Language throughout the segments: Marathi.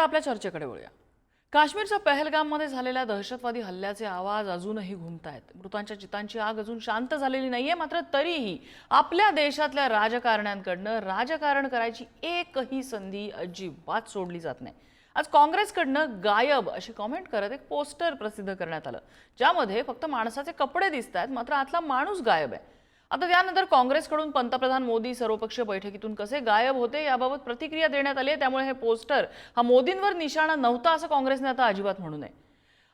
आपल्या चर्चेकडे वळूया। काश्मीरच्या पहलगाममध्ये झालेल्या दहशतवादी हल्ल्याचे आवाज अजूनही घुमतायत। मृतांच्या चितांची आग अजून शांत झालेली नाहीये, मात्र तरीही आपल्या देशातल्या राजकारण्यांकडनं राजकारण करायची एकही संधी अजिबात सोडली जात नाही। आज काँग्रेसकडनं गायब अशी कमेंट करत एक पोस्टर प्रसिद्ध करण्यात आलं, ज्यामध्ये फक्त माणसाचे कपडे दिसतात, मात्र आतला माणूस गायब आहे। आता त्यानंतर काँग्रेसकडून पंतप्रधान मोदी सर्वपक्षीय बैठकीतून कसे गायब होते याबाबत प्रतिक्रिया देण्यात आली आहे। त्यामुळे हे पोस्टर हा मोदींवर निशाणा नव्हता असं काँग्रेसने आता अजिबात म्हणू नये।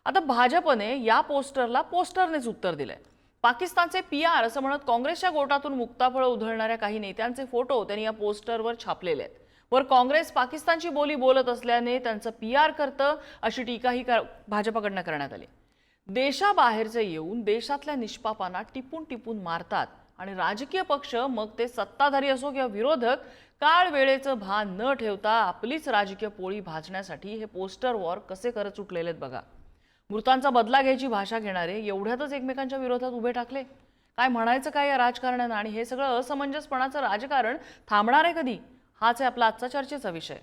आता भाजपने या पोस्टरला पोस्टरनेच उत्तर दिलंय। पाकिस्तानचे पीआर असं म्हणत काँग्रेसच्या गोटातून मुक्ताफळं उधळणाऱ्या काही नेत्यांचे फोटो त्यांनी या पोस्टरवर छापलेले आहेत। वर काँग्रेस पाकिस्तानची बोली बोलत असल्याने त्यांचं पीआर करतं अशी टीकाही भाजपकडनं करण्यात आली। देशाबाहेरचे येऊन देशातल्या निष्पापांना टिपून टिपून मारतात आणि राजकीय पक्ष, मग ते सत्ताधारी असो किंवा विरोधक, काळ वेळेचं भान न ठेवता आपलीच राजकीय पोळी भाजण्यासाठी हे पोस्टर वॉर कसे करत सुटलेले आहेत बघा। मृतांचा बदला घ्यायची भाषा घेणारे एवढ्यातच एकमेकांच्या विरोधात उभे टाकले। काय म्हणायचं काय या राजकारण्यांना, आणि हे सगळं असमंजसपणाचं राजकारण थांबणार आहे कधी? हाच आहे आपला आजचा चर्चेचा विषय।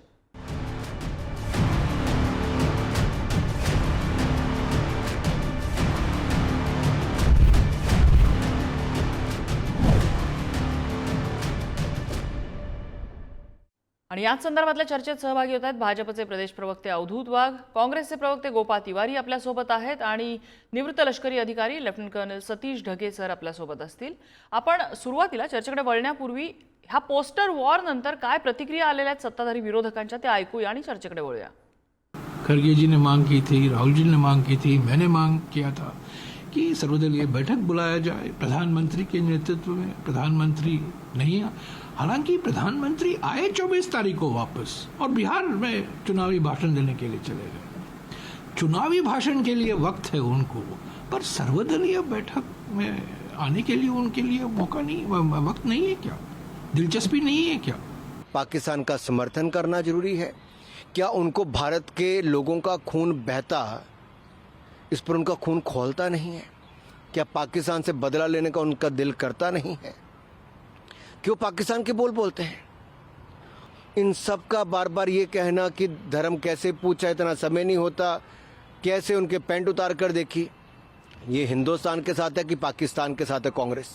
आणि याच संदर्भातल्या चर्चेत सहभागी होत आहेत भाजपचे प्रदेश प्रवक्ते अवधूत वाघ, काँग्रेसचे प्रवक्ते गोपाळ तिवारी आपल्यासोबत आहेत आणि निवृत्त लष्करी अधिकारी lieutenant colonel Satish Dhage sir आपल्यासोबत असतील। आपण सुरुवातीला चर्चेकडे वळण्यापूर्वी ह्या पोस्टर वॉर नंतर काय प्रतिक्रिया आलेल्या आहेत सत्ताधारी विरोधकांच्या ते ऐकूया आणि चर्चेकडे वळूया। खड़गे जी ने मांग की थी, राहुल जी ने मांग की थी, मैंने मांग किया था कि सर्वदलीय बैठक बुलाया जाए प्रधानमंत्री के नेतृत्व में। प्रधानमंत्री नहीं, हालांकि प्रधानमंत्री आए 24 तारीख को वापस और बिहार में चुनावी भाषण देने के लिए चले गए। चुनावी भाषण के लिए वक्त है उनको, पर सर्वदलीय बैठक में आने के लिए उनके लिए मौका नहीं, वक्त नहीं है क्या? दिलचस्पी नहीं है क्या? पाकिस्तान का समर्थन करना जरूरी है क्या? उनको भारत के लोगों का खून बहता, इस पर उनका खून खौलता नहीं है क्या? पाकिस्तान से बदला लेने का उनका दिल करता नहीं है? क्यों पाकिस्तान के बोल बोलते हैं? इन सब का बार बार ये कहना कि धर्म कैसे पूछा, इतना समय नहीं होता, कैसे उनके पैंट उतार कर देखी। ये हिंदुस्तान के साथ है कि पाकिस्तान के साथ है कांग्रेस?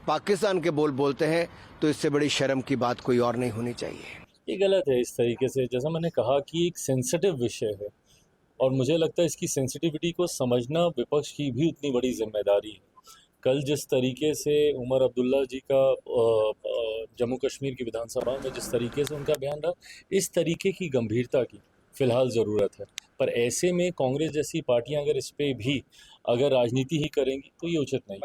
पाकिस्तान के बोल बोलते हैं तो इससे बड़ी शर्म की बात कोई और नहीं होनी चाहिए। ये गलत है इस तरीके से। जैसा मैंने कहा कि एक सेंसिटिव विषय है और मुझे लगता है इसकी सेंसिटिविटी को समझना विपक्ष की भी उतनी बड़ी जिम्मेदारी है। कल जिस तरीके से उमर अब्दुल्ला जी का जम्मू कश्मीर की विधानसभा में जिस तरीके से उनका बयान रहा, इस तरीके की गंभीरता की फिलहाल ज़रूरत है। पर ऐसे में कांग्रेस जैसी पार्टियां अगर इस पे भी अगर राजनीति ही करेंगी तो ये उचित नहीं।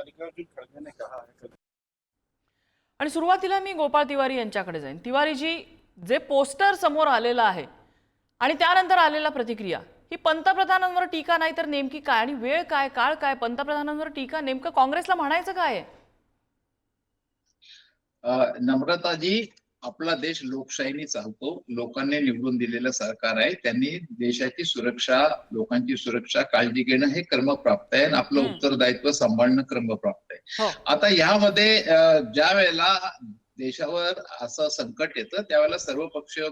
आणि सुरुवातीला मी गोपाळ तिवारी यांच्याकडे जाईन। तिवारीजी, जे पोस्टर समोर आलेलं आहे आणि त्यानंतर आलेला प्रतिक्रिया, ही पंतप्रधानांवर टीका नाही तर नेमकी काय, आणि वेळ काय, काळ काय? पंतप्रधानांवर टीका, नेमकं काँग्रेसला म्हणायचं काय आहे? नम्रताजी, आपला देश लोकशाहीने चालतो। लोकांनी निवडून दिलेलं सरकार आहे, त्यांनी देशाची सुरक्षा, लोकांची सुरक्षा, काळजी घेणं हे क्रमप्राप्त आहे आणि आपलं उत्तरदायित्व सांभाळणं क्रमप्राप्त आहे। आता यामध्ये ज्या वेळेला देशावर असं संकट येतं त्यावेळेला सर्वपक्षीय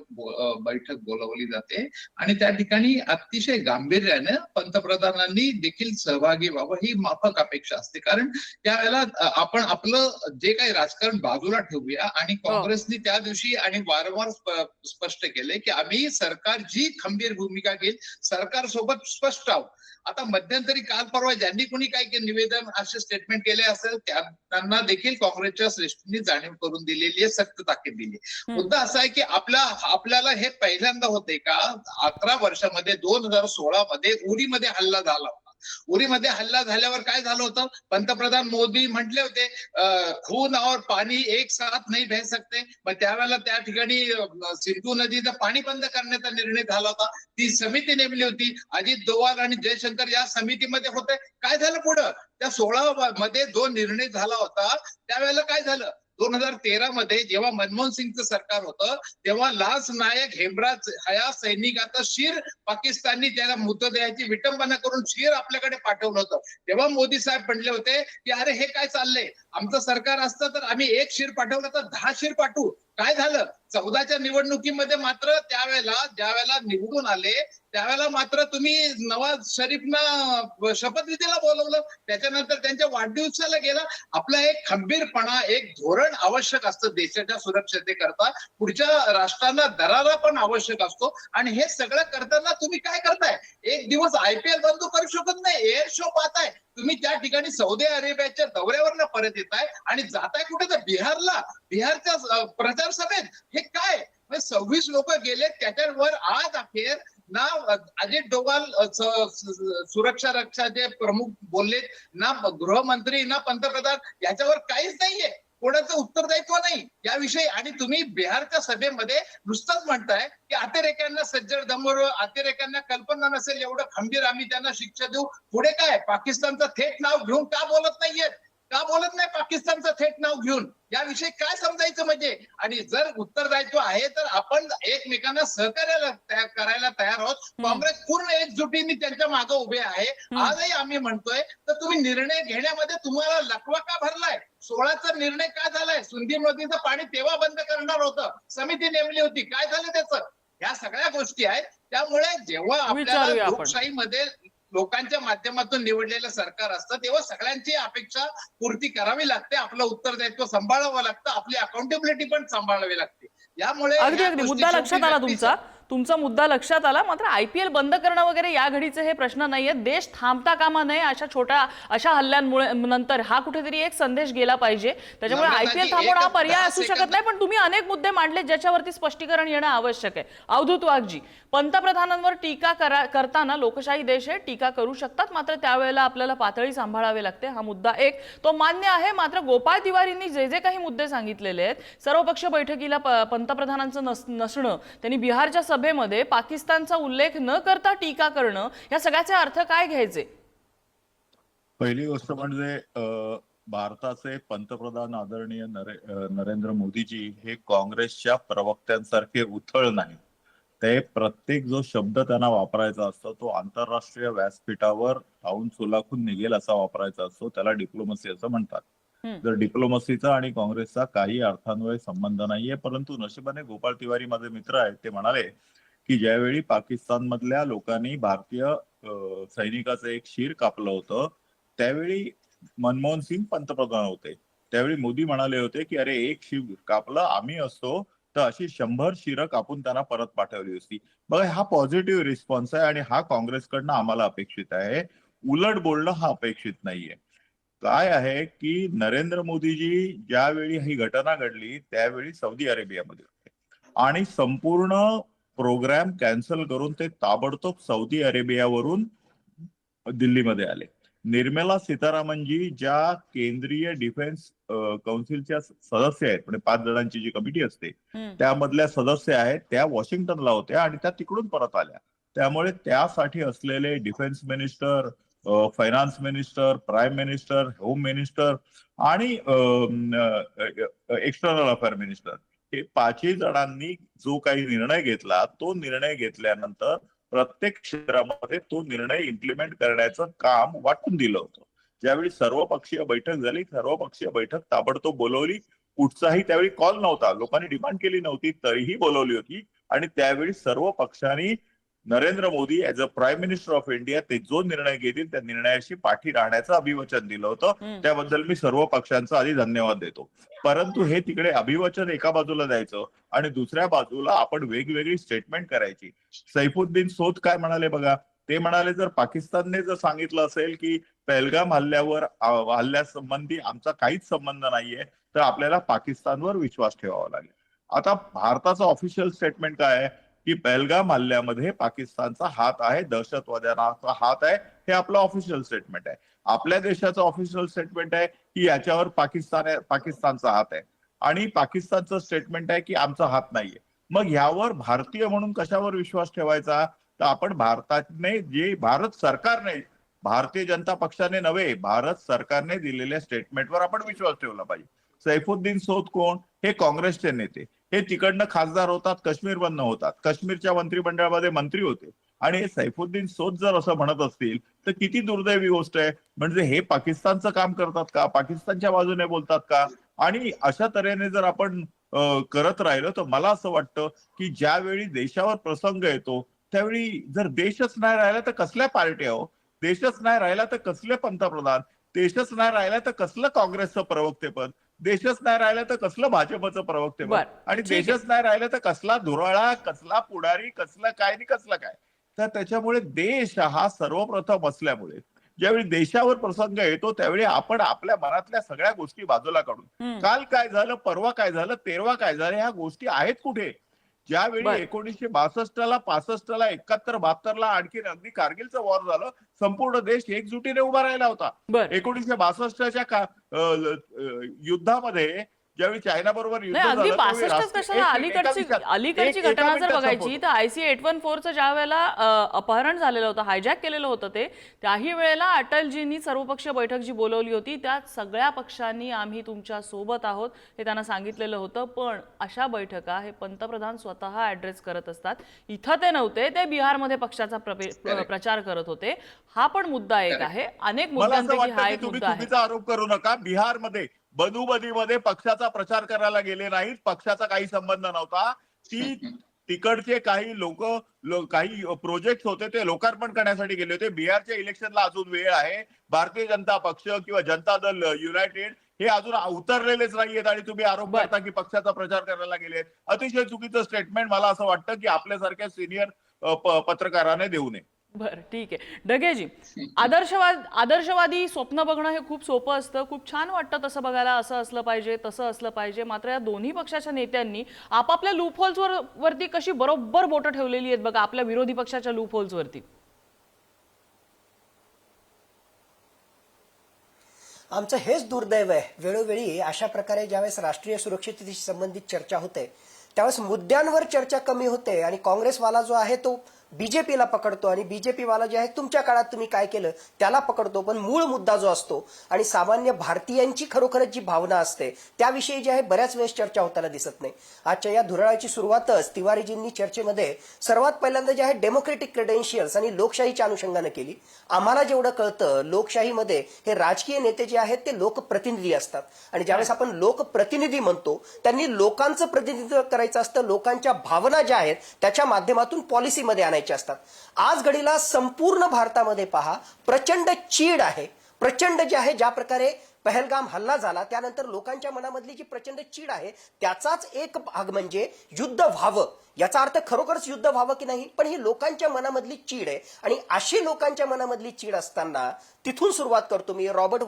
बैठक बोलावली जाते आणि त्या ठिकाणी अतिशय गांभीर्याने पंतप्रधानांनी देखील सहभागी व्हावं ही माफक अपेक्षा असते। कारण त्यावेळेला आपण आपलं जे काही राजकारण बाजूला ठेवूया आणि काँग्रेसने त्या दिवशी आणि वारंवार स्पष्ट केले की आम्ही सरकार जी खंबीर भूमिका घेईल सरकार सोबत स्पष्ट आहोत। आता मध्यंतरी काल परवा ज्यांनी कोणी काही निवेदन असे स्टेटमेंट केले असेल त्यांना देखील काँग्रेसच्या श्रेष्ठींनी जाणीव करून दिलेली आहे, सक्त ताकीद दिली। मुद्दा असा आहे की आपल्याला हे पहिल्यांदा होते का 11 वर्षामध्ये 2016 मध्ये उरीमध्ये हल्ला झाला होता। उरीमध्ये हल्ला झाल्यावर काय झालं होतं? पंतप्रधान मोदी म्हटले होते खून और पाणी एक साथ नहीं बह सकते। मग त्यावेळेला त्या ठिकाणी सिंधू नदीचं पाणी बंद करण्याचा निर्णय झाला होता। ती समिती नेमली होती, अजित दोवाल आणि जयशंकर या समितीमध्ये होते। काय झालं पुढं? त्या 16 मध्ये जो निर्णय झाला होता त्यावेळेला काय झालं? 2013 मध्ये जेव्हा मनमोहन सिंगचं सरकार होतं तेव्हा लान्स नायक हेमराज हया सैनिकाचा शिर पाकिस्ताननी त्याला मृतदेहाची विटंबना करून शिर आपल्याकडे पाठवलं होतं। तेव्हा मोदी साहेब म्हणले होते की अरे हे काय चाललंय, आमचं सरकार असतं तर आम्ही एक शिर पाठवलं तर 10 शिर पाठवू। काय झालं 14च्या निवडणुकीमध्ये मात्र ज्यावेळेला निवडून आले त्यावेळेला मात्र तुम्ही नवाज शरीफना शपथविधीला बोलवलं, त्याच्यानंतर त्यांच्या वाढदिवसाला गेला. आपला एक खंबीरपणा, एक धोरण आवश्यक असतं देशाच्या सुरक्षतेकरता, पुढच्या राष्ट्राला दरारा पण आवश्यक असतो. आणि हे सगळं करताना तुम्ही काय करताय? एक दिवस IPL बंद करू शकत नाही, एअर शो पाहताय तुम्ही, त्या ठिकाणी सौदी अरेबियाच्या दौऱ्यावरनं परत येताय आणि जाताय कुठे तर बिहारच्या प्रचार सभेत. हे काय 26 लोक गेले, त्याच्यावर आज अखेर ना अजित डोवाल सुरक्षा रक्षाचे प्रमुख बोललेत, ना गृहमंत्री ना पंतप्रधान, याच्यावर काहीच नाहीये, कोणाचं उत्तरदायित्व नाही याविषयी. आणि तुम्ही बिहारच्या सभेमध्ये नुसतंच म्हणताय की अतिरेक्यांना सज्जड दमोर, अतिरेक्यांना कल्पना नसेल एवढं खंबीर आम्ही त्यांना शिक्षा देऊ. पुढे काय पाकिस्तानचं थेट नाव घेऊन का बोलत नाहीयेत? का बोलत नाही पाकिस्तानचं थेट नाव घेऊन? याविषयी काय समजायचं म्हणजे? आणि जर उत्तरदायित्व आहे तर आपण एकमेकांना सहकार्याला करायला तयार आहोत. काँग्रेस पूर्ण एकजुटीने त्यांच्या मागे उभे आहे. आजही आम्ही म्हणतोय तर तुम्ही निर्णय घेण्यामध्ये तुम्हाला लकवा का भरलाय? 16चा निर्णय काय झालाय? सुंदी नदीचं पाणी तेव्हा बंद करणार होतं, समिती नेमली होती, काय झालं त्याचं? या सगळ्या गोष्टी आहेत. त्यामुळे जेव्हा आपल्याला लोकशाहीमध्ये लोकांच्या माध्यमातून निवडलेलं सरकार असतं तेव्हा सगळ्यांची अपेक्षा पूर्ती करावी लागते, आपलं उत्तरदायित्व सांभाळावं लागतं, आपली अकाउंटेबिलिटी पण सांभाळावी लागते. यामुळे अगदी मुद्दा लक्षात आला तुमचा मुद्दा लक्षात आला. मात्र IPL बंद करणं वगैरे या घडीचे हे प्रश्न नाहीये. देश थांबता कामा नये अशा हल्ल्यांमुळे नंतर हा कुठेतरी एक संदेश गेला पाहिजे. त्याच्यामुळे IPL थांबवणं हा पर्याय असू शकत नाही. पण तुम्ही अनेक मुद्दे मांडले ज्याच्यावरती स्पष्टीकरण येणं आवश्यक आहे. अवधूत वाघजी, पंतप्रधानांवर टीका करताना लोकशाही देश आहे, टीका करू शकतात, मात्र त्यावेळेला आपल्याला पातळी सांभाळावी लागते. हा मुद्दा एक तो मान्य आहे. मात्र गोपाळ तिवारींनी जे काही मुद्दे सांगितलेले आहेत, सर्वपक्षीय बैठकीला पंतप्रधानांचं नसणं, त्यांनी बिहारच्या सभेमध्ये पाकिस्तानचा उल्लेख न करता टीका करणं, या सगळ्याचे अर्थ काय घ्यायचे? पहिली गोष्ट म्हणजे भारताचे पंतप्रधान आदरणीय नरेंद्र मोदीजी हे काँग्रेसच्या प्रवक्त्यांसारखे उथळ नाही. ते प्रत्येक जो शब्द त्यांना वापरायचा असतो तो आंतरराष्ट्रीय व्यासपीठावर राहून सुलाखून निघेल असा वापरायचा असतो. त्याला डिप्लोमसी असं म्हणतात. जर डिप्लोमसीचा आणि काँग्रेसचा काही अर्थान्वये संबंध नाहीये. परंतु नशिबाने गोपाळ तिवारी माझे मित्र आहेत, ते म्हणाले की ज्यावेळी पाकिस्तानमधल्या लोकांनी भारतीय सैनिकाचं एक शिर कापलं होतं त्यावेळी मनमोहन सिंग पंतप्रधान होते. त्यावेळी मोदी म्हणाले होते की अरे एक शिर कापलं आम्ही असतो तर अशी 100 शिरं कापून त्यांना परत पाठवली असती. बघा हा पॉझिटिव्ह रिस्पॉन्स आहे आणि हा काँग्रेसकडनं आम्हाला अपेक्षित आहे. उलट बोलणं हा अपेक्षित नाहीये. काय आहे की नरेंद्र मोदीजी ज्यावेळी ही घटना घडली त्यावेळी सौदी अरेबियामध्ये होते आणि संपूर्ण प्रोग्राम कॅन्सल करून ते ताबडतोब सौदी अरेबियावरून दिल्लीमध्ये आले. निर्मला सीतारामनजी ज्या केंद्रीय डिफेन्स कौन्सिलच्या सदस्य आहेत, म्हणजे 5 जणांची जी कमिटी असते त्यामधल्या सदस्य आहेत, त्या वॉशिंग्टनला होत्या आणि त्या तिकडून परत आल्या. त्यामुळे त्यासाठी असलेले defence minister, finance minister, prime minister, home minister आणि एक्सटर्नल अफेअर मिनिस्टर हे 5ही जणांनी जो काही निर्णय घेतला तो निर्णय घेतल्यानंतर प्रत्येक क्षेत्रामध्ये तो निर्णय इम्प्लिमेंट करण्याचं काम वाटून दिलं होतं. ज्यावेळी सर्वपक्षीय बैठक झाली, सर्वपक्षीय बैठक ताबडतोब बोलवली. कुठचाही त्यावेळी कॉल नव्हता, लोकांनी डिमांड केली नव्हती, तरीही बोलवली होती. आणि त्यावेळी सर्व पक्षांनी Narendra Modi as a prime minister of India ते जो निर्णय घेतील त्या निर्णयाशी पाठी राहण्याचं अभिवचन दिलं होतं. त्याबद्दल मी सर्व पक्षांचा आधी धन्यवाद देतो. परंतु हे तिकडे अभिवचन एका बाजूला द्यायचं आणि दुसऱ्या बाजूला आपण वेगवेगळी स्टेटमेंट करायची. सैफुद्दीन सोद काय म्हणाले बघा, ते म्हणाले जर पाकिस्तानने जर सांगितलं असेल की पहलगाम हल्ल्यासंबंधी आमचा काहीच संबंध नाहीये तर आपल्याला पाकिस्तानवर विश्वास ठेवावा लागेल. आता भारताचं ऑफिशियल स्टेटमेंट काय आहे की पहलगाम हल्ल्यामध्ये पाकिस्तानचा हात आहे, दहशतवाद्यांचा हात आहे, हे आपलं ऑफिशियल स्टेटमेंट आहे. आपल्या देशाचं ऑफिशियल स्टेटमेंट आहे की याच्यावर पाकिस्तानचा हात आहे आणि पाकिस्तानचं स्टेटमेंट आहे की आमचा हात नाहीये. मग ह्यावर भारतीय म्हणून कशावर विश्वास ठेवायचा? तर आपण भारत सरकारने, भारतीय जनता पक्षाने नव्हे, भारत सरकारने दिलेल्या स्टेटमेंटवर आपण विश्वास ठेवला पाहिजे. सैफुद्दीन सोद कोण? हे काँग्रेसचे नेते. हे तिकडनं खासदार होतात, काश्मीरमधनं होतात, काश्मीरच्या मंत्रिमंडळामध्ये मंत्री होते. आणि हे सैफुद्दीन सोद जर असं म्हणत असतील तर किती दुर्दैवी गोष्ट आहे. म्हणजे हे पाकिस्तानचं काम करतात का? पाकिस्तानच्या बाजूने बोलतात का? आणि अशा तऱ्हेने जर आपण करत राहिलं तर मला असं वाटतं की ज्यावेळी देशावर प्रसंग येतो त्यावेळी जर देशच नाही राहिला तर कसल्या पार्ट्या हो, देशच नाही राहिला तर कसले पंतप्रधान, देशच नाही राहिला तर कसलं काँग्रेसचं प्रवक्तेपद, देशच नाही राहिलं तर कसलं भाजपचं प्रवक्तेपद, बर, आणि ठीक आहे. देशच नाही राहिलं तर कसला धुराळा, कसला पुढारी, कसलं काय आणि कसलं काय. तर त्याच्यामुळे देश हा सर्वप्रथम असल्यामुळे ज्यावेळी देशावर प्रसंग येतो त्यावेळी आपण आपल्या मनातल्या सगळ्या गोष्टी बाजूला काढून काल काय झालं, परवा काय झालं, तेरवा काय झालं, ह्या गोष्टी आहेत कुठे. ज्यावेळी बर. 1962ला, 65ला, 71, 72ला आणखी अगदी कारगिलचं वॉर झालं, संपूर्ण देश एकजुटीने उभा राहिला होता. बर. 1962च्या युद्धामध्ये ज्यावेळी चायना बरोबर युद्ध नाही, अगदी झालं त्यावेळी 65च कशाला, अलीकडची घटना जर बघायची तर IC-814चं ज्या वेळेला अपहरण झालेलं होतं, हायजॅक केलेलं होतं ते, त्याही वेळेला अटलजींनी सर्वपक्षीय बैठक जी बोलवली होती त्यात सगळ्या पक्षांनी आम्ही तुमच्या सोबत आहोत हे त्यांना सांगितलेलं होतं. पण अशा बैठका हे पंतप्रधान स्वतः ऍड्रेस करत असतात. इथं ते नव्हते, ते बिहारमध्ये पक्षाचा प्रचार करत होते. हा पण मुद्दा एक आहे, अनेक मला असं मुद्द्यांपैकी हा वाटतं की एक तुम्ही मुद्दा आहे. चुकीचा आरोप करू नका. बिहारमध्ये बदूबदीमध्ये पक्षाचा प्रचार करायला गेले नाहीत, पक्षाचा काही संबंध नव्हता. तिकडचे काही लोक काही प्रोजेक्ट होते ते लोकार्पण करण्यासाठी गेले होते. बिहारच्या इलेक्शनला अजून वेळ आहे. भारतीय जनता पक्ष किंवा जनता दल युनायटेड हे अजून उतरलेलेच नाहीयेत आणि तुम्ही आरोप करता की पक्षाचा प्रचार करायला गेलेत. अतिशय चुकीचं स्टेटमेंट मला असं वाटतं की आपल्यासारख्या सिनियर पत्रकाराने देऊ नये. बरं, ठीक आहे. डगेजी, आदर्शवादी स्वप्न बघणं हे खूप सोपं असतं, खूप छान वाटतं तसं बघायला, असं असलं पाहिजे, तसं असलं पाहिजे. मात्र या दोन्ही पक्षाच्या नेत्यांनी आपापल्या लूपहोल्स वरती कशी बरोबर बोटं ठेवलेली आहेत बघा, आपल्या विरोधी पक्षाच्या लूपहोल्स वरती. आमचं हेच दुर्दैव आहे. वेळोवेळी अशा प्रकारे ज्यावेळेस राष्ट्रीय सुरक्षिततेशी संबंधित चर्चा होते त्यावेळेस मुद्द्यांवर चर्चा कमी होते आणि काँग्रेसवाला जो आहे तो बीजेपीला पकडतो आणि बीजेपी वाला जे आहे तुमच्या काळात तुम्ही काय केलं त्याला पकडतो. पण मूळ मुद्दा जो असतो आणि सामान्य भारतीयांची खरोखरच जी भावना असते त्याविषयी जे आहे बऱ्याच वेळेस चर्चा होताना दिसत नाही. आजच्या या धुराळाची सुरुवातच तिवारीजींनी चर्चेमध्ये सर्वात पहिल्यांदा जे आहे डेमोक्रेटिक क्रेडेन्शियल्स आणि लोकशाहीच्या अनुषंगाने केली. आम्हाला जेवढं कळतं लोकशाहीमध्ये हे राजकीय नेते जे आहेत ते लोकप्रतिनिधी असतात आणि ज्यावेळेस आपण लोकप्रतिनिधी म्हणतो त्यांनी लोकांचं प्रतिनिधित्व करायचं असतं, लोकांच्या भावना ज्या आहेत त्याच्या माध्यमातून पॉलिसीमध्ये आणायचं असतात. आज घडीला संपूर्ण भारतामध्ये पहा प्रचंड चीड आहे, प्रचंड जे आहे ज्या प्रकारे पहलगाम हल्ला झाला त्यानंतर लोकांच्या मनामधली जी प्रचंड चीड आहे त्याचाच एक भाग म्हणजे युद्ध व्हावं. याचा अर्थ खरोखरच युद्ध व्हावं की नाही, पण ही लोकांच्या मनामधली चीड आहे आणि अशी लोकांच्या मनामधली चीड असताना तिथून सुरुवात करतो मी. रॉबर्ट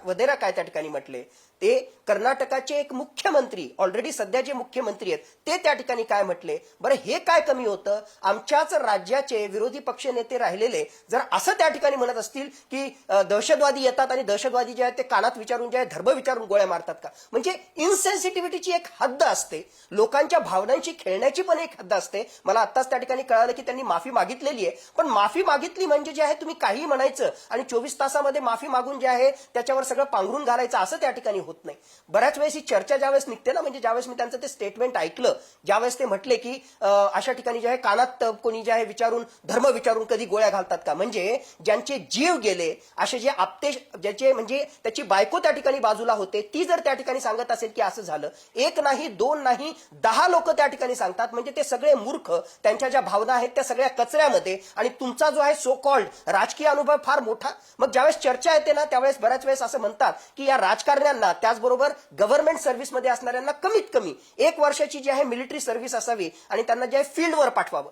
वधेरा काय त्या ठिकाणी म्हटले, ते कर्नाटकाचे एक मुख्यमंत्री ऑलरेडी सध्या जे मुख्यमंत्री आहेत ते त्या ठिकाणी काय म्हटले, बरं हे काय कमी होतं, आमच्याच राज्याचे विरोधी पक्ष नेते राहिलेले जर असं त्या ठिकाणी म्हणत असतील की दहशतवादी येतात आणि दहशतवादी जे आहेत ते कानात विचारून जे आहे धर्म विचारून गोळ्या मारतात का. म्हणजे इनसेन्सिटिव्हिटीची एक हद्द असते, लोकांच्या भावनांची खेळण्याची पण एक हद्द असते. मला आत्ताच त्या ठिकाणी कळालं की त्यांनी माफी मागितलेली आहे, पण माफी मागितली म्हणजे जे आहे तुम्ही काही म्हणायचं आणि 24 तासामध्ये माफी मागून जे आहे त्याच्यावर सगळं पांघरून घालायचं असं त्या ठिकाणी होत नाही. बऱ्याच वेळेस ही चर्चा ज्यावेळेस निघते ना, म्हणजे ज्यावेळेस मी त्यांचं ते स्टेटमेंट ऐकलं ज्यावेळेस ते म्हटले की अशा ठिकाणी जे आहे कानात कोणी जे आहे विचारून धर्म विचारून कधी गोळ्या घालतात का, म्हणजे ज्यांचे जीव गेले असे जे आपते ज्याचे म्हणजे त्याची बायको त्या ठिकाणी बाजूला होते ती जर त्या ठिकाणी सांगत असेल की असं झालं, एक नाही दोन नाही 10 लोक त्या ठिकाणी सांगतात, म्हणजे ते सगळे मूर्ख, त्यांच्या ज्या भावना आहेत त्या सगळ्या कचऱ्यामध्ये आणि तुमचा जो आहे सो कॉल्ड राजकीय अनुभव फार मोठा. मग ज्यावेळेस चर्चा येते ना त्यावेळेस बऱ्याच वेळेस असं म्हणतात की या राजकारण्यांना त्याचबरोबर गव्हर्नमेंट सर्व्हिसमध्ये असणाऱ्यांना कमीत कमी 1 वर्षाची जी आहे मिलिटरी सर्व्हिस असावी आणि त्यांना जे आहे फील्डवर पाठवावं.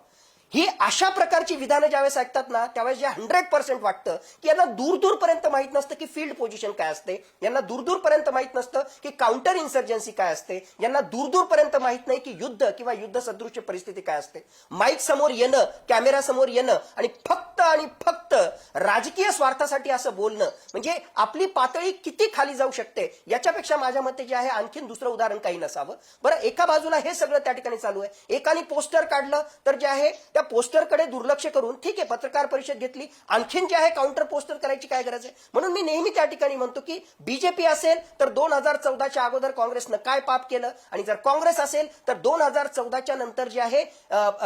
ही अशा प्रकारची विधानं ज्यावेळेस ऐकतात ना त्यावेळेस जे 100% वाटतं की यांना दूरपर्यंत माहित नसतं की फील्ड पोझिशन काय असते, यांना दूरपर्यंत माहित नसतं की काउंटर इन्सर्जन्सी काय असते, यांना दूरपर्यंत माहित नाही की युद्ध किंवा युद्ध सदृश्य परिस्थिती काय असते. माईक समोर येणं, कॅमेरा समोर येणं आणि फक्त राजकीय स्वार्थासाठी असं बोलणं म्हणजे आपली पातळी किती खाली जाऊ शकते याच्यापेक्षा माझ्या मते जे आहे आणखीन दुसरं उदाहरण काही नसावं. बरं, एका बाजूला हे सगळं त्या ठिकाणी चालू आहे, एकाने पोस्टर काढलं तर जे आहे त्या पोस्टरकडे दुर्लक्ष करून ठीक आहे पत्रकार परिषद घेतली, आणखीन जे आहे काउंटर पोस्टर करायची काय गरज आहे. म्हणून मी नेहमी त्या ठिकाणी म्हणतो की बीजेपी असेल तर 2014च्या अगोदर काँग्रेसनं काय पाप केलं आणि जर काँग्रेस असेल तर 2014च्या नंतर जे आहे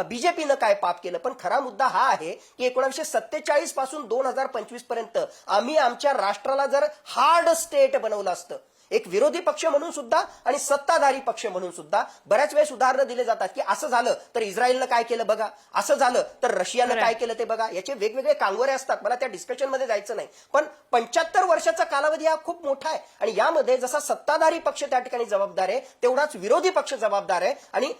बीजेपीनं काय पाप केलं. पण खरा मुद्दा हा आहे की 1947 पासून 2025 पर्यंत आम्ही आमच्या राष्ट्राला जर हार्ड स्टेट बनवलं असतं, एक विरोधी पक्ष म्हणून सुद्धा आणि सत्ताधारी पक्ष म्हणून सुद्धा बऱ्याच वेळेस उदाहरणं दिले जातात की असं झालं तर इस्रायलनं काय केलं बघा, असं झालं तर रशियानं काय केलं ते बघा. याचे वेगवेगळे कांगोरे असतात, मला त्या डिस्कशन मध्ये जायचं नाही. पण 75 वर्षाचा कालावधी हा खूप मोठा आहे आणि यामध्ये जसा सत्ताधारी पक्ष त्या ठिकाणी जबाबदार आहे तेवढाच विरोधी पक्ष जबाबदार आहे. आणि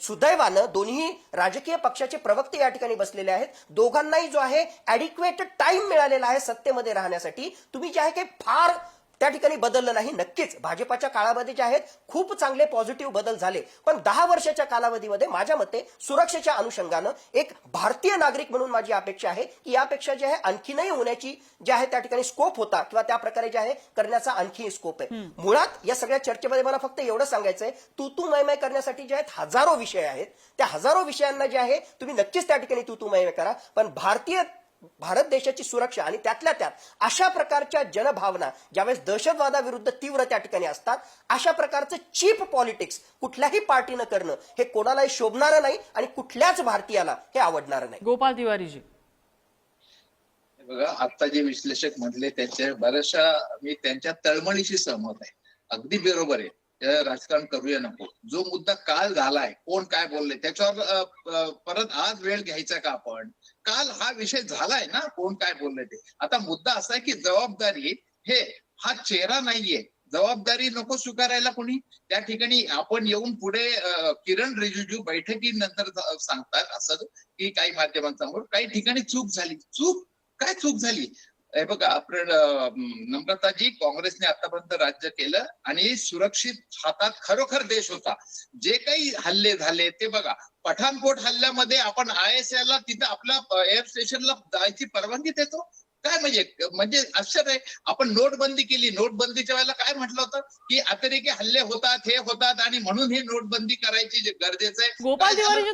सुदैवानं दोन्ही राजकीय पक्षाचे प्रवक्ते या ठिकाणी बसलेले आहेत. दोघांनाही जो आहे ऍडिक्वेट टाइम मिळालेला आहे सत्तेमध्ये राहण्यासाठी. तुम्ही जे आहे काही फार त्या ठिकाणी बदललं नाही. नक्कीच भाजपाच्या काळामध्ये जे आहेत खूप चांगले पॉझिटिव्ह बदल झाले, पण 10 वर्षाच्या कालावधीमध्ये माझ्या मते सुरक्षेच्या अनुषंगानं एक भारतीय नागरिक म्हणून माझी अपेक्षा आहे की यापेक्षा जे आहे आणखीनही होण्याची जे आहे त्या ठिकाणी स्कोप होता किंवा त्या प्रकारे जे आहे करण्याचा आणखी स्कोप आहे. मुळात या सगळ्या चर्चेमध्ये मला फक्त एवढं सांगायचंय, तू मय करण्यासाठी जे आहेत हजारो विषय आहेत. त्या हजारो विषयांना जे आहे तुम्ही नक्कीच त्या ठिकाणी तू मय करा, पण भारत देशाची सुरक्षा आणि त्यातल्या त्यात अशा प्रकारच्या जनभावना ज्यावेळेस दहशतवादाविरुद्ध तीव्र त्या ठिकाणी असतात, अशा प्रकारचं चीप पॉलिटिक्स कुठल्याही पार्टीनं करणं हे कोणालाही शोभणारं नाही आणि कुठल्याच भारतीयाला हे आवडणारं नाही. गोपाल तिवारीजी, बघा आता जे विश्लेषक म्हटले त्यांच्या बऱ्याचशा मी त्यांच्या तळमळीशी सहमत आहे. अगदी बरोबर आहे, राजकारण करूया नको. जो मुद्दा काल झालाय, कोण काय बोलले त्याच्यावर परत आज वेळ घ्यायचा का आपण? काल हा विषय झालाय ना, कोण काय बोलले ते. आता मुद्दा असा आहे की जबाबदारी हा चेहरा नाहीये. जबाबदारी नको स्वीकारायला कोणी. त्या ठिकाणी आपण येऊन पुढे किरण रिजिजू बैठकीनंतर सांगतात असं की काही माध्यमांसमोर काही ठिकाणी चूक झाली. काय चूक झाली? हे बघा, आपण नम्रताजी, काँग्रेसने आतापर्यंत राज्य केलं आणि सुरक्षित हातात खरोखर देश होता. जे काही हल्ले झाले ते बघा, पठाणकोट हल्ल्यामध्ये आपण ISI ला तिथं आपल्या एअर स्टेशनला जायची परवानगी देतो काय? म्हणजे आश्चर्य आहे. आपण नोटबंदी केली, नोटबंदीच्या वेळेला काय म्हटलं होतं की अतिरेकी हल्ले होतात, हे होतात आणि म्हणून ही नोटबंदी करायची गरजेचं आहे. गोपाल तिवारीजी,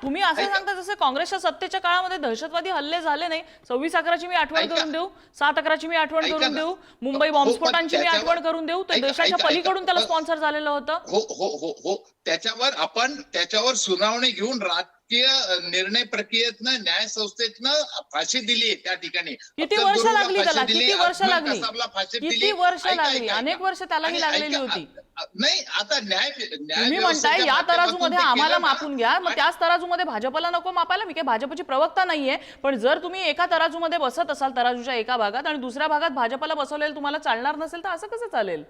तुम्ही असं सांगता जसं काँग्रेसच्या सत्तेच्या काळामध्ये दहशतवादी हल्ले झाले नाही. 26/11ची मी आठवण करून देऊ, 7/11ची मी आठवण करून देऊ, मुंबई बॉम्बस्फोटांची मी आठवण करून देऊ. ते देशाच्या पलीकडून त्याला स्पॉन्सर झालेलं होतं. हो, त्याच्यावर सुनावणी घेऊन राजकीय निर्णय प्रक्रियेतनं, न्याय संस्थेतनं फाशी दिली त्या ठिकाणी. किती वर्ष लागली त्याला? किती वर्ष लागली? अनेक वर्ष त्यालाही लागलेली होती. नाही, आता न्याय तुम्ही म्हणताय या तराजूमध्ये आम्हाला मापून घ्या, मग त्याच तराजूमध्ये भाजपला नको मापायला? मी काय भाजपची प्रवक्ता नाहीये, पण जर तुम्ही एका तराजूमध्ये बसत असाल, तराजूच्या एका भागात, आणि दुसऱ्या भागात भाजपला बसवलेलं तुम्हाला चालणार नसेल तर असं कसं चालेल?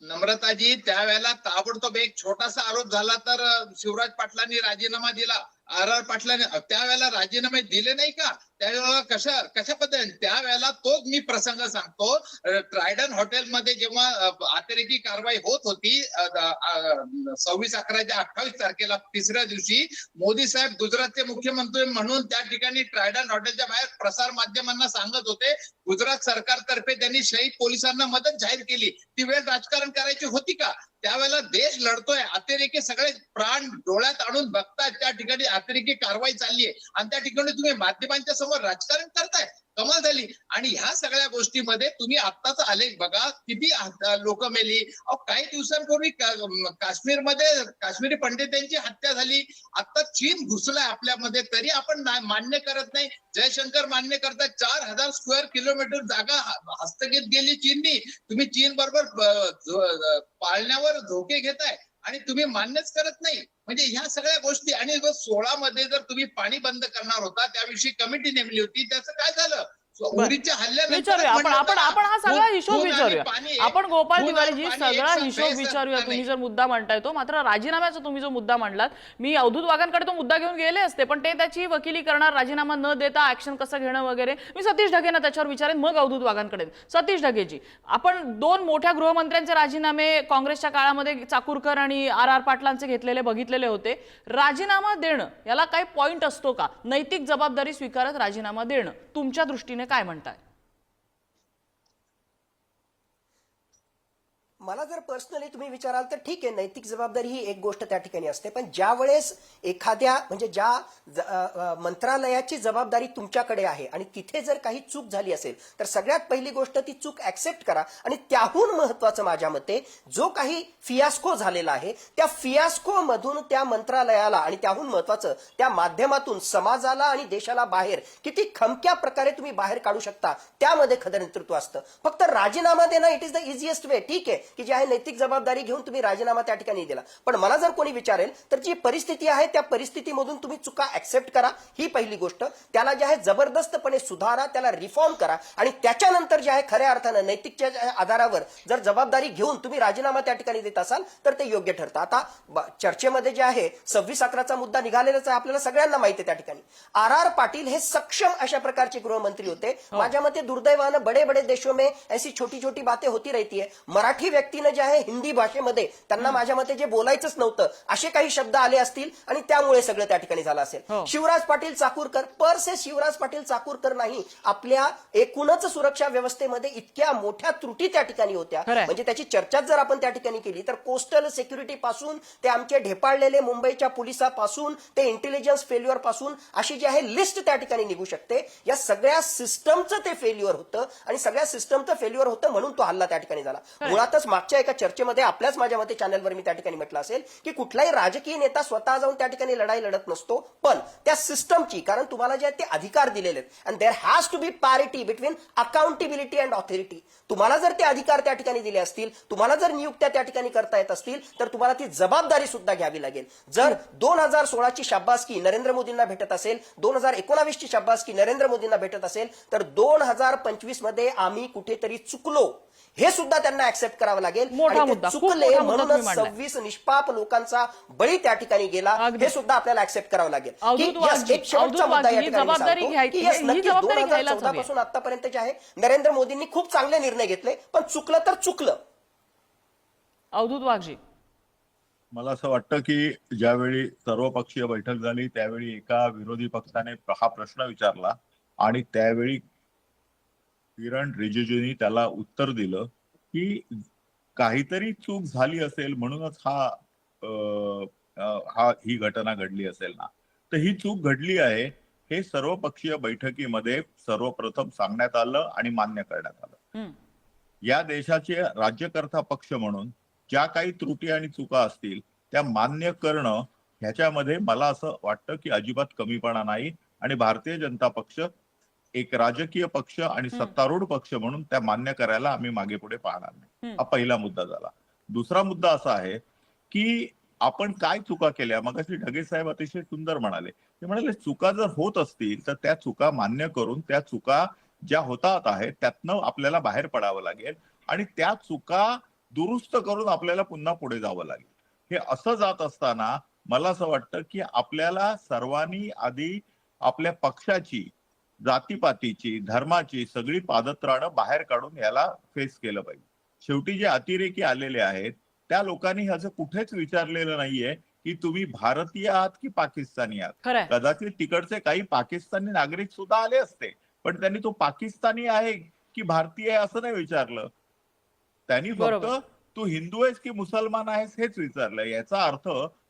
नम्रताजी, त्यावेळेला ताबडतोब एक छोटासा आरोप झाला तर शिवराज पाटलांनी राजीनामा दिला. RR पाटलांनी त्यावेळेला राजीनामे दिले नाही का? त्यावेळेला कशा पद्धतीने त्यावेळेला तोच मी प्रसंग सांगतो. ट्रायडन हॉटेलमध्ये जेव्हा अतिरेकी कारवाई होत होती 26/11 28 तारखेला, तिसऱ्या दिवशी मोदी साहेब गुजरातचे मुख्यमंत्री म्हणून त्या ठिकाणी ट्रायडन हॉटेलच्या बाहेर प्रसार माध्यमांना सांगत होते. गुजरात सरकारतर्फे त्यांनी शहीद पोलिसांना मदत जाहीर केली. ती वेळ राजकारण करायची होती का? त्यावेळेला देश लढतोय, अतिरेकी सगळे प्राण डोळ्यात आणून बघतायत, त्या ठिकाणी अतिरेकी कारवाई चालली आहे आणि त्या ठिकाणी तुम्ही माध्यमांच्या समोर राजकारण करताय. कमाल झाली. आणि ह्या सगळ्या गोष्टीमध्ये तुम्ही आत्ताचा आलेख बघा, किती लोक मेली. काही दिवसांपूर्वी काश्मीरमध्ये काश्मीरी पंडितांची हत्या झाली. आता चीन घुसलाय आपल्यामध्ये, तरी आपण मान्य करत नाही. जयशंकर मान्य करतात. 4000 स्क्वेअर किलोमीटर जागा हस्तगीत गेली चीननी. तुम्ही चीन बरोबर पाळण्यावर धोके घेताय आणि तुम्ही मान्यच करत नाही. म्हणजे ह्या सगळ्या गोष्टी. आणि 16 मध्ये जर तुम्ही पाणी बंद करणार होता, त्याविषयी कमिटी नेमली होती, त्याचं काय झालं? उरीच्या विचारूया आपण हा सगळा हिशोब विचारूया. आपण गोपाल तिवारीजी सगळा हिशोब विचारूया. तुम्ही जर मुद्दा मांडताय तो, मात्र राजीनाम्याचा तुम्ही जो मुद्दा मांडलात, मी अवधूत वाघांकडे तो मुद्दा घेऊन गेले असते, पण ते त्याची वकिली करणार, राजीनामा न देता ऍक्शन कसं घेणं वगैरे. मी सतीश ढगेंना त्याच्यावर विचारेन, मग अवधूत वाघांकडे. सतीश ढगेजी, आपण 2 मोठ्या गृहमंत्र्यांचे राजीनामे काँग्रेसच्या काळामध्ये चाकूरकर आणि RR पाटलांचे घेतलेले बघितलेले होते. राजीनामा देणं याला काही पॉइंट असतो का? नैतिक जबाबदारी स्वीकारत राजीनामा देणं तुमच्या दृष्टीने काय म्हणताय? मला जर पर्सनली तुम्ही विचाराल तर ठीक आहे, नैतिक जबाबदारी ही एक गोष्ट त्या ठिकाणी असते, पण ज्या वेळेस एखाद्या म्हणजे ज्या मंत्रालयाची जबाबदारी तुमच्याकडे आहे आणि तिथे जर काही चूक झाली असेल तर सगळ्यात पहिली गोष्ट ती चूक ऍक्सेप्ट करा. आणि त्याहून महत्वाचं माझ्या मते जो काही फियास्को झालेला आहे त्या फियास्को मधून त्या मंत्रालयाला आणि त्याहून महत्वाचं त्या माध्यमातून समाजाला आणि देशाला बाहेर किती खमक्या प्रकारे तुम्ही बाहेर काढू शकता त्यामध्ये खरं नेतृत्व असतं. फक्त राजीनामा देणं इट इज द इझिएस्ट वे. ठीक आहे की जी आहे नैतिक जबाबदारी घेऊन तुम्ही राजीनामा त्या ठिकाणी दिला, पण मला जर कोणी विचारेल तर जी परिस्थिती आहे त्या परिस्थितीमधून तुम्ही चुका ऍक्सेप्ट करा, ही पहिली गोष्ट. त्याला जे आहे जबरदस्तपणे सुधारा, त्याला रिफॉर्म करा आणि त्याच्यानंतर जे आहे खऱ्या अर्थानं नैतिकच्या आधारावर जर जबाबदारी घेऊन तुम्ही राजीनामा त्या ठिकाणी देत असाल तर ते योग्य ठरतं. आता चर्चेमध्ये जे आहे 26/11चा मुद्दा निघालेलाच आहे, आपल्याला सगळ्यांना माहिती आहे. त्या ठिकाणी आर पाटील हे सक्षम अशा प्रकारचे गृहमंत्री होते. माझ्या मते दुर्दैवानं बडे बडे देशों में ऐसी छोटी छोटी बातें होती रहती है. मराठी व्यक्तीनं जे आहे हिंदी भाषेमध्ये त्यांना माझ्या मते जे बोलायचंच नव्हतं असे काही शब्द आले असतील आणि त्यामुळे सगळं त्या ठिकाणी झालं असेल. शिवराज पाटील चाकूरकर पर से शिवराज पाटील चाकूरकर नाही, आपल्या एकूणच सुरक्षा व्यवस्थेमध्ये इतक्या मोठ्या त्रुटी त्या ठिकाणी होत्या, म्हणजे त्याची चर्चा जर आपण त्या ठिकाणी केली तर कोस्टल सिक्युरिटी पासून ते आमचे ढेपाळलेले मुंबईच्या पोलिसापासून ते इंटेलिजन्स फेल्युअर पासून अशी जी आहे लिस्ट त्या ठिकाणी निघू शकते. या सगळ्या सिस्टमचं ते फेल्युअर होतं आणि सगळ्या सिस्टमचं फेल्युअर होतं म्हणून तो हल्ला त्या ठिकाणी झाला. मुळातच मागच्या एका चर्चेमध्ये आपल्याच माझ्या मते चॅनलवर मी त्या ठिकाणी म्हटलं असेल की कुठलाही राजकीय नेता स्वतः जाऊन त्या ठिकाणी लढाई लढत नसतो, पण त्या सिस्टमची, कारण तुम्हाला जे ते अधिकार दिलेले आहेत and there has to be parity between accountability and authority. तुम्हाला जर ते अधिकार त्या ठिकाणी दिले असतील, तुम्हाला जर नियुक्त्या त्या ठिकाणी करता येत असतील तर तुम्हाला ती जबाबदारी सुद्धा घ्यावी लागेल. जर 2016ची शाबासकी नरेंद्र मोदींना भेटत असेल, 2019ची शाबासकी नरेंद्र मोदींना भेटत असेल तर 2025 मध्ये आम्ही कुठेतरी चुकलो हे सुद्धा त्यांना ऍक्सेप्ट करावं लागेल. मोठा मुद्दा, खूप चुकले मोठा मुद्दा म्हणूनच तुम्ही मांडलाय. 26 निष्पाप लोकांचा बळी त्या ठिकाणी गेला हे सुद्धा आपल्याला ऍक्सेप्ट करावं लागेल. अवधूत वाघजी, एक शेवटचा मुद्दा या ही ठिकाणी जबाबदारी सांगतो घ्यायची, की yes, ही नक्कीच जबाबदारी घ्यायलाच 2014 हवी. पासून आतापर्यंत जे आहे नरेंद्र मोदींनी खूप चांगले निर्णय घेतले, पण चुकलं तर चुकलं. अवधूत वाघजी, मला असं वाटतं की ज्यावेळी सर्वपक्षीय बैठक झाली त्यावेळी एका विरोधी पक्षाने हा प्रश्न विचारला आणि त्यावेळी किरण रिजिजूंनी त्याला उत्तर दिलं की काहीतरी चूक झाली असेल म्हणूनच ही घटना घडली असेल ना, तर ही चूक घडली आहे हे सर्वपक्षीय बैठकीमध्ये सर्वप्रथम सांगण्यात आलं आणि मान्य करण्यात आलं. या देशाचे राज्यकर्ता पक्ष म्हणून ज्या काही त्रुटी आणि चुका असतील त्या मान्य करणं ह्याच्यामध्ये मला असं वाटतं की अजिबात कमीपणा नाही आणि भारतीय जनता पक्ष एक राजकीय पक्ष आणि सत्तारूढ पक्ष म्हणून त्या मान्य करायला आम्ही मागे पुढे पाहणार नाही. हा पहिला मुद्दा झाला. दुसरा मुद्दा असा आहे की आपण काय चुका केल्या. मगाशी ढगे साहेब अतिशय सुंदर म्हणाले. ते म्हणाले चुका जर होत असतील तर त्या चुका मान्य करून त्या चुका ज्या होतात आहेत त्यातनं आपल्याला बाहेर पडावं लागेल आणि त्या चुका दुरुस्त करून आपल्याला पुन्हा पुढे जावं लागेल. हे असं जात असताना मला असं वाटतं की आपल्याला सर्वांनी आधी आपल्या पक्षाची, जातीपातीची, धर्माची सगळी पादत्राणं बाहेर काढून याला फेस केलं पाहिजे. शेवटी जे अतिरेकी आलेले आहेत त्या लोकांनी ह्याचं कुठेच विचारलेलं नाहीये की तुम्ही भारतीय आहात की पाकिस्तानी आहात. कदाचित तिकडचे काही पाकिस्तानी नागरिक सुद्धा आले असते, पण त्यांनी तो पाकिस्तानी आहे की भारतीय आहे असं नाही विचारलं. त्यांनी फक्त तू हिंदू आहेस की मुसलमान आहेस हेच विचारलं. याचा अर्थ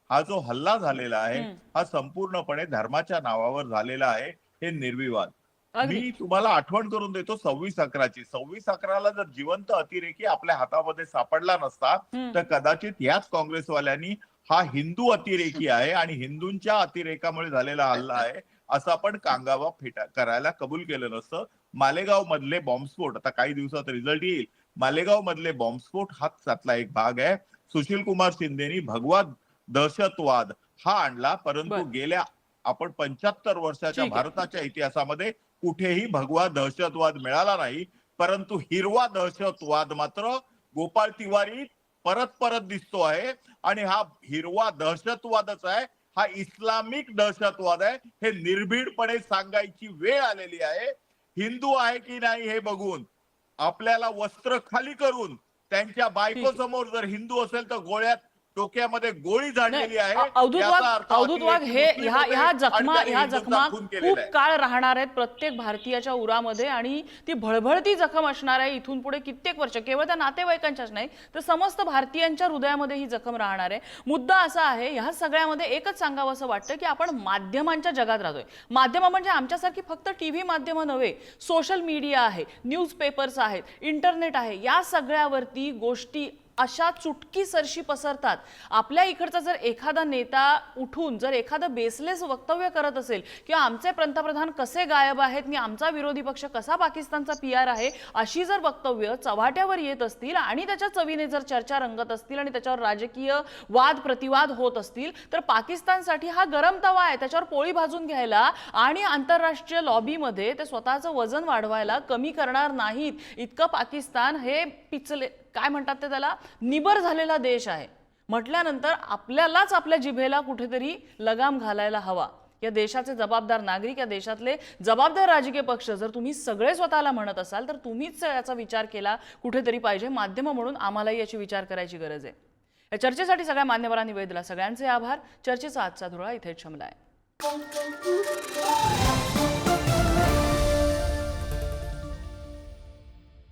हा जो हल्ला झालेला आहे हा संपूर्णपणे धर्माच्या नावावर झालेला आहे हे निर्विवाद. मी तुम्हाला आठवण करून देतो 26/11ची. 26/11ला जर जिवंत अतिरेकी आपल्या हातामध्ये सापडला नसता तर कदाचित याच काँग्रेसवाल्यांनी हा हिंदू अतिरेकी आहे आणि हिंदूंच्या अतिरेकामुळे झालेला हल्ला आहे असं आपण कांगावा करायला कबूल केलं नसतं. मालेगाव मधले बॉम्बस्फोट, आता काही दिवसात रिझल्ट येईल, मालेगाव मधले बॉम्बस्फोट हा त्यातला एक भाग आहे. सुशील कुमार शिंदेनी भगवा दहशतवाद हा आणला, परंतु गेल्या आपण 75 वर्षाच्या भारताच्या इतिहासामध्ये कुठेही भगवा दहशतवाद मिळाला नाही. परंतु हिरवा दहशतवाद मात्र गोपाळ तिवारी परत दिसतो आहे आणि हा हिरवा दहशतवादच आहे. हा इस्लामिक दहशतवाद आहे हे निर्भीडपणे सांगायची वेळ आलेली आहे. हिंदू आहे की नाही हे बघून आपल्याला वस्त्र खाली करून त्यांच्या बायको समोर जर हिंदू असेल तर गोळ्यात डोक्यामध्ये गोळी झाडलेली आहे. अवधूत याचा वाघ अर्थ असा की हे मुस्लिम ह्या मध्ये जखमा अणखरी ह्या हिंदूंचा जखमा खून खूप केलेला आहे. काळ राहणार आहेत प्रत्येक भारतीयाच्या उरामध्ये आणि ती भळभळती जखम असणार आहे इथून पुढे कित्येक वर्ष. केवळ त्या नातेवाईकांच्याच नाही तर समस्त भारतीयांच्या हृदयामध्ये ही जखम राहणार आहे. मुद्दा असा आहे ह्या सगळ्यामध्ये एकच सांगावं असं वाटतं की आपण माध्यमांच्या जगात राहतोय. माध्यम म्हणजे आमच्यासारखी फक्त टीव्ही माध्यमं नव्हे, सोशल मीडिया आहे, न्यूजपेपर्स आहेत, इंटरनेट आहे, या सगळ्यावरती गोष्टी अशा चुटकीसरशी पसरतात. आपल्या इकडचा जर एखादा नेता उठून जर एखादं बेसलेस वक्तव्य करत असेल किंवा आमचे पंतप्रधान कसे गायब आहेत आणि आमचा विरोधी पक्ष कसा पाकिस्तानचा PR आहे अशी जर वक्तव्य चव्हाट्यावर येत असतील आणि त्याच्या चवीने जर चर्चा रंगत असतील आणि त्याच्यावर राजकीय वाद प्रतिवाद होत असतील तर पाकिस्तानसाठी हा गरम तवा आहे. त्याच्यावर पोळी भाजून घ्यायला आणि आंतरराष्ट्रीय लॉबीमध्ये ते स्वतःचं वजन वाढवायला कमी करणार नाहीत. इतकं पाकिस्तान हे पिचले काय म्हणतात ते त्याला निबर झालेला देश आहे. म्हटल्यानंतर आपल्यालाच आपल्या जिभेला कुठेतरी लगाम घालायला हवा. या देशाचे जबाबदार नागरिक, या देशातले जबाबदार राजकीय पक्ष जर तुम्ही सगळे स्वतःला म्हणत असाल तर तुम्हीच याचा विचार केला कुठेतरी पाहिजे. माध्यम म्हणून आम्हालाही याची विचार करायची गरज आहे. या चर्चेसाठी सगळ्या मान्यवरांनी वेळ दिला. सगळ्यांचे आभार. चर्चेचा आजचा धुळा इथेच थांबलाय.